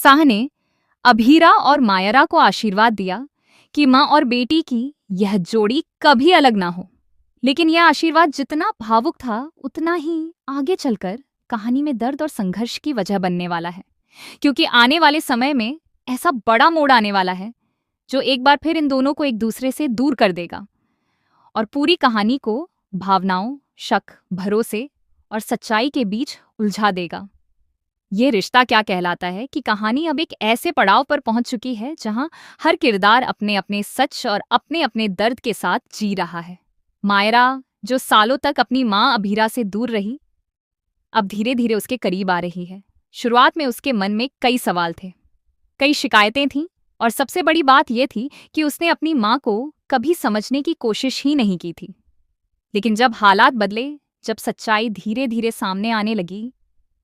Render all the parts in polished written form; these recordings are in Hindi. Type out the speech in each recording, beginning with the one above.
शाह ने अभीरा और मायरा को आशीर्वाद दिया कि माँ और बेटी की यह जोड़ी कभी अलग ना हो। लेकिन यह आशीर्वाद जितना भावुक था उतना ही आगे चलकर कहानी में दर्द और संघर्ष की वजह बनने वाला है, क्योंकि आने वाले समय में ऐसा बड़ा मोड़ आने वाला है जो एक बार फिर इन दोनों को एक दूसरे से दूर कर देगा और पूरी कहानी को भावनाओं, शक, भरोसे और सच्चाई के बीच उलझा देगा। ये रिश्ता क्या कहलाता है कि कहानी अब एक ऐसे पड़ाव पर पहुंच चुकी है जहां हर किरदार अपने अपने सच और अपने अपने दर्द के साथ जी रहा है। मायरा, जो सालों तक अपनी माँ अभीरा से दूर रही, अब धीरे धीरे उसके करीब आ रही है। शुरुआत में उसके मन में कई सवाल थे, कई शिकायतें थीं और सबसे बड़ी बात यह थी कि उसने अपनी माँ को कभी समझने की कोशिश ही नहीं की थी। लेकिन जब हालात बदले, जब सच्चाई धीरे धीरे सामने आने लगी,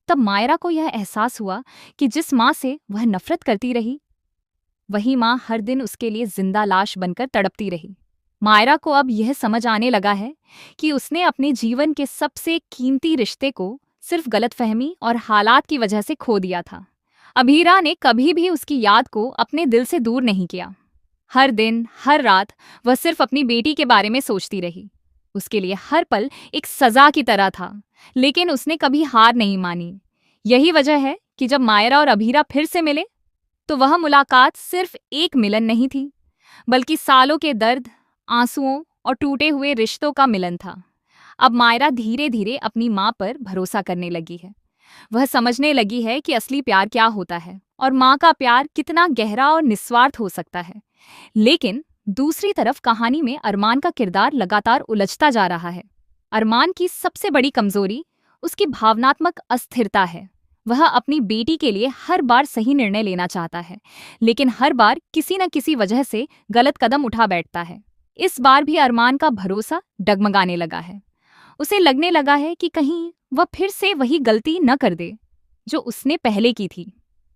तब मायरा को यह एहसास हुआ कि जिस माँ से वह नफरत करती रही, वही माँ हर दिन उसके लिए जिंदा लाश बनकर तड़पती रही। मायरा को अब यह समझ आने लगा है कि उसने अपने जीवन के सबसे कीमती रिश्ते को सिर्फ गलतफहमी और हालात की वजह से खो दिया था। अभीरा ने कभी भी उसकी याद को अपने दिल से दूर नहीं किया। हर दिन, हर रात वह सिर्फ अपनी बेटी के बारे में सोचती रही। उसके लिए हर पल एक सजा की तरह था, लेकिन उसने कभी हार नहीं मानी। यही वजह है कि जब मायरा और अभीरा फिर से मिले, तो वह मुलाकात सिर्फ एक मिलन नहीं थी, बल्कि सालों के दर्द, आंसुओं और टूटे हुए रिश्तों का मिलन था। अब मायरा धीरे धीरे अपनी माँ पर भरोसा करने लगी है। वह समझने लगी है कि असली प्यार क्या होता है और माँ का प्यार कितना गहरा और निस्वार्थ हो सकता है। लेकिन दूसरी तरफ कहानी में अरमान का किरदार लगातार उलझता जा रहा है। अरमान की सबसे बड़ी कमजोरी उसकी भावनात्मक अस्थिरता है। वह अपनी बेटी के लिए हर बार सही निर्णय लेना चाहता है, लेकिन हर बार किसी न किसी वजह से गलत कदम उठा बैठता है। इस बार भी अरमान का भरोसा डगमगाने लगा है। उसे लगने लगा है कि कहीं वह फिर से वही गलती न कर दे जो उसने पहले की थी।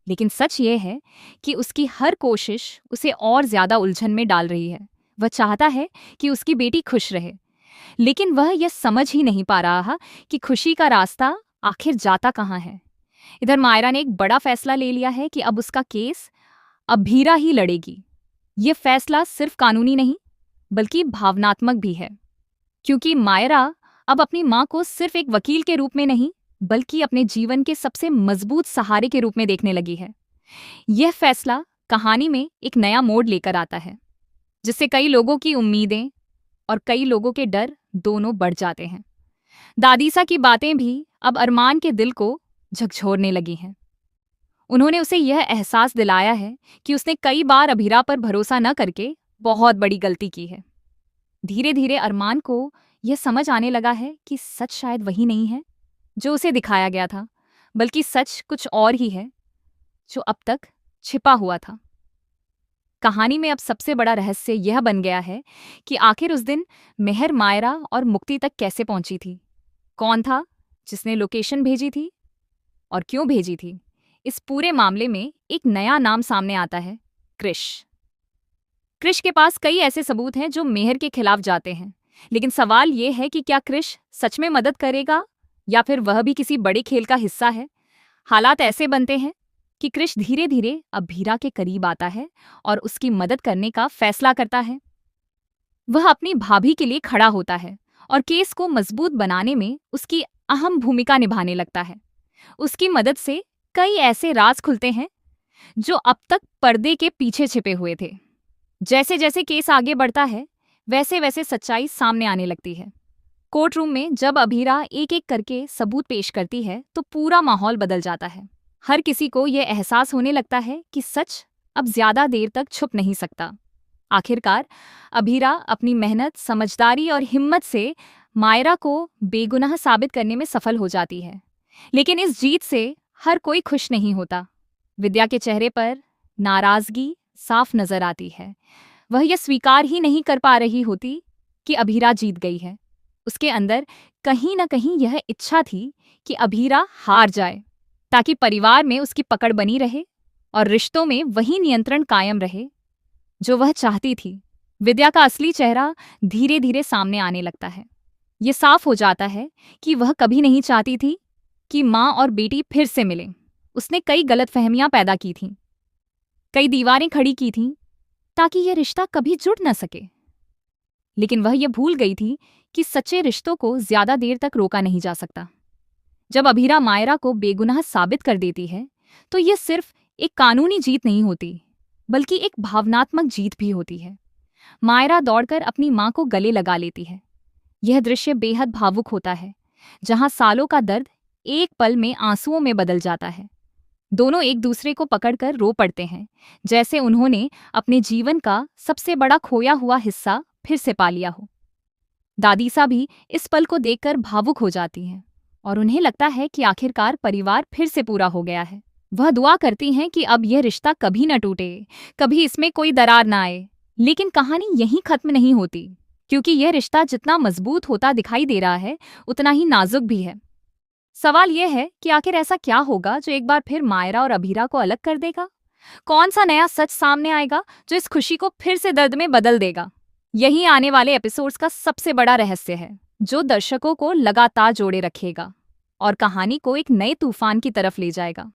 लेकिन सच ये है कि उसकी हर कोशिश उसे और ज्यादा उलझन में डाल रही है। वह चाहता है कि उसकी बेटी खुश रहे, लेकिन वह यह समझ ही नहीं पा रहा कि खुशी का रास्ता आखिर जाता कहाँ है। इधर मायरा ने एक बड़ा फैसला ले लिया है कि अब उसका केस अभीरा ही लड़ेगी। ये फैसला सिर्फ कानूनी नहीं, बल्कि भावनात्मक भी है, क्योंकि मायरा अब अपनी माँ को सिर्फ एक वकील के रूप में नहीं, बल्कि अपने जीवन के सबसे मजबूत सहारे के रूप में देखने लगी है। यह फैसला कहानी में एक नया मोड़ लेकर आता है, जिससे कई लोगों की उम्मीदें और कई लोगों के डर दोनों बढ़ जाते हैं। दादीसा की बातें भी अब अरमान के दिल को झकझोरने लगी हैं। उन्होंने उसे यह एहसास दिलाया है कि उसने कई बार अभीरा पर भरोसा न करके बहुत बड़ी गलती की है। धीरे धीरे अरमान को यह समझ आने लगा है कि सच शायद वही नहीं है जो उसे दिखाया गया था, बल्कि सच कुछ और ही है जो अब तक छिपा हुआ था। कहानी में अब सबसे बड़ा रहस्य यह बन गया है कि आखिर उस दिन मेहर मायरा और मुक्ति तक कैसे पहुंची थी। कौन था जिसने लोकेशन भेजी थी और क्यों भेजी थी। इस पूरे मामले में एक नया नाम सामने आता है, कृष। कृष के पास कई ऐसे सबूत हैं जो मेहर के खिलाफ जाते हैं, लेकिन सवाल यह है कि क्या कृष सच में मदद करेगा या फिर वह भी किसी बड़े खेल का हिस्सा है। हालात ऐसे बनते हैं कि कृष धीरे धीरे अभीरा के करीब आता है और उसकी मदद करने का फैसला करता है। वह अपनी भाभी के लिए खड़ा होता है और केस को मजबूत बनाने में उसकी अहम भूमिका निभाने लगता है। उसकी मदद से कई ऐसे राज खुलते हैं जो अब तक पर्दे के पीछे छिपे हुए थे। जैसे जैसे केस आगे बढ़ता है, वैसे वैसे सच्चाई सामने आने लगती है। कोर्ट रूम में जब अभीरा एक एक करके सबूत पेश करती है, तो पूरा माहौल बदल जाता है। हर किसी को यह एहसास होने लगता है कि सच अब ज्यादा देर तक छुप नहीं सकता। आखिरकार अभीरा अपनी मेहनत, समझदारी और हिम्मत से मायरा को बेगुनाह साबित करने में सफल हो जाती है। लेकिन इस जीत से हर कोई खुश नहीं होता। विद्या के चेहरे पर नाराजगी साफ नजर आती है। वह यह स्वीकार ही नहीं कर पा रही होती कि अभीरा जीत गई है। उसके अंदर कहीं न कहीं यह इच्छा थी कि अभीरा हार जाए, ताकि परिवार में उसकी पकड़ बनी रहे और रिश्तों में वही नियंत्रण कायम रहे जो वह चाहती थी। विद्या का असली चेहरा धीरे धीरे सामने आने लगता है। ये साफ हो जाता है कि वह कभी नहीं चाहती थी कि माँ और बेटी फिर से मिलें। उसने कई गलतफहमियां पैदा की थीं, कई दीवारें खड़ी की थीं ताकि यह रिश्ता कभी जुड़ न सके। लेकिन वह यह भूल गई थी कि सच्चे रिश्तों को ज्यादा देर तक रोका नहीं जा सकता। जब अभीरा मायरा को बेगुनाह साबित कर देती है तो यह सिर्फ एक कानूनी जीत नहीं होती, बल्कि एक भावनात्मक जीत भी होती है। मायरा दौड़कर अपनी मां को गले लगा लेती है। यह दृश्य बेहद भावुक होता है, जहां सालों का दर्द एक पल में आंसुओं में बदल जाता है। दोनों एक दूसरे को पकड़कर रो पड़ते हैं, जैसे उन्होंने अपने जीवन का सबसे बड़ा खोया हुआ हिस्सा फिर से पा लिया हो। दादीसा भी इस पल को देखकर भावुक हो जाती हैं और उन्हें लगता है कि आखिरकार परिवार फिर से पूरा हो गया है। वह दुआ करती हैं कि अब यह रिश्ता कभी न टूटे, कभी इसमें कोई दरार ना आए। लेकिन कहानी यहीं खत्म नहीं होती, क्योंकि यह रिश्ता जितना मजबूत होता दिखाई दे रहा है, उतना ही नाजुक भी है। सवाल यह है कि आखिर ऐसा क्या होगा जो एक बार फिर मायरा और अभीरा को अलग कर देगा? कौन सा नया सच सामने आएगा जो इस खुशी को फिर से दर्द में बदल देगा? यही आने वाले एपिसोड्स का सबसे बड़ा रहस्य है, जो दर्शकों को लगातार जोड़े रखेगा और कहानी को एक नए तूफान की तरफ ले जाएगा।